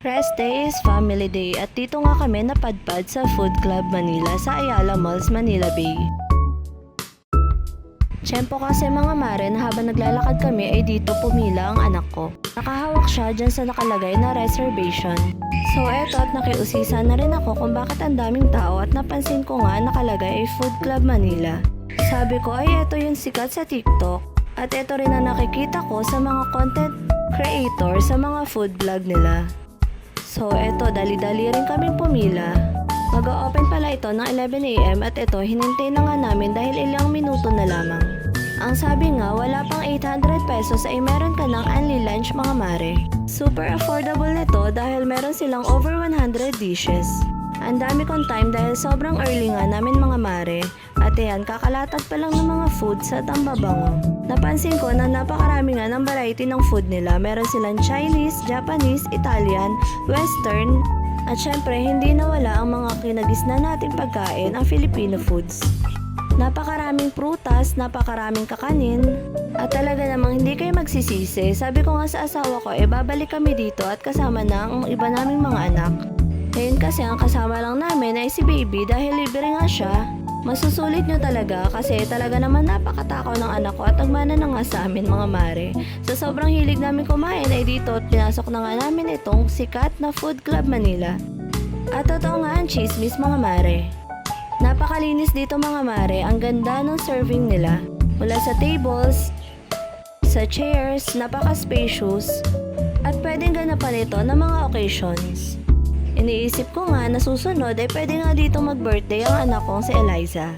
Rest Day is Family Day at dito nga kami napadpad sa Food Club Manila sa Ayala Malls, Manila Bay. Tiyempo kasi mga mare na habang naglalakad kami ay dito pumila ang anak ko. Nakahawak siya dyan sa nakalagay na reservation. So eto at nakiusisa na rin ako kung bakit ang daming tao at napansin ko nga nakalagay ay Food Club Manila. Sabi ko ay eto yung sikat sa TikTok at eto rin ang nakikita ko sa mga content creator sa mga food vlog nila. So eto, dali-dali rin kaming pumila. Mag-o-open pala ito ng 11 AM at ito hinintay na nga namin dahil ilang minuto na lamang. Ang sabi nga, wala pang 800 pesos ay meron ka ng unli lunch mga mare. Super affordable nito dahil meron silang over 100 dishes. Ang dami kong time dahil sobrang early nga namin mga mare. At ayan, kakalatat pa lang ng mga food sa tambabango. Napansin ko na napakarami nga ng variety ng food nila. Meron silang Chinese, Japanese, Italian, Western, at syempre hindi nawala ang mga kinagisnan nating pagkain, ang Filipino foods. Napakaraming prutas, napakaraming kakanin, at talaga namang hindi kayo magsisisi. Sabi ko nga sa asawa ko, babalik kami dito at kasama na ang iba naming mga anak. Ngayon kasi ang kasama lang namin ay si baby dahil libre nga siya. Masusulit nyo talaga kasi talaga naman napakatakaw ng anak ko at nagmana na nga sa amin mga mare. Sa sobrang hilig namin kumain ay dito at pinasok na nga namin itong sikat na Food Club Manila. At totoo nga ang chismis mga mare. Napakalinis dito mga mare, ang ganda ng serving nila. Mula sa tables, sa chairs, napaka-spacious, at pwedeng ganapan ito ng mga occasions. Iniisip ko nga na susunod ay pwede nga dito mag-birthday ang anak kong si Eliza.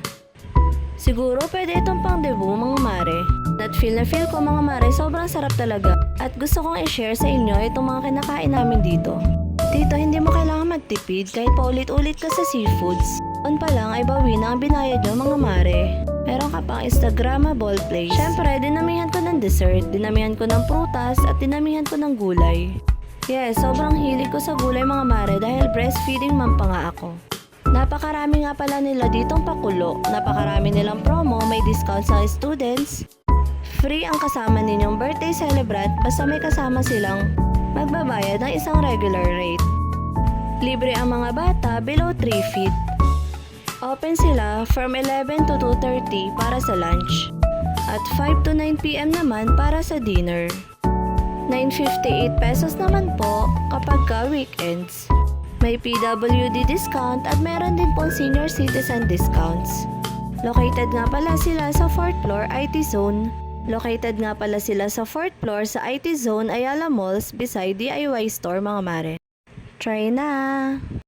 Siguro pwede itong pang debut mga mare. At feel ko mga mare sobrang sarap talaga. At gusto kong i-share sa inyo itong mga kinakain namin dito. Dito hindi mo kailangan magtipid kahit paulit-ulit ka sa seafoods. On pa lang ay bawi na ang binayad nyo mga mare. Meron ka pang Instagrammable place. Syempre dinamihan ko ng dessert, dinamihan ko ng prutas at dinamihan ko ng gulay. Yes, sobrang hilig ko sa gulay mga mare dahil breastfeeding mom pa nga ako. Napakarami nga pala nila ditong pakulo. Napakarami nilang promo, may discount sa students. Free ang kasama ninyong birthday celebrant basta may kasama silang magbabayad ng isang regular rate. Libre ang mga bata below 3 feet. Open sila from 11 to 2:30 para sa lunch. At 5 to 9 PM naman para sa dinner. 958 pesos naman po kapag ka weekends. May PWD discount at meron din pong senior citizen discounts. Located nga pala sila sa 4th floor IT Zone. Located nga pala sila sa 4th floor sa IT Zone Ayala Malls beside DIY store mga mare. Try na!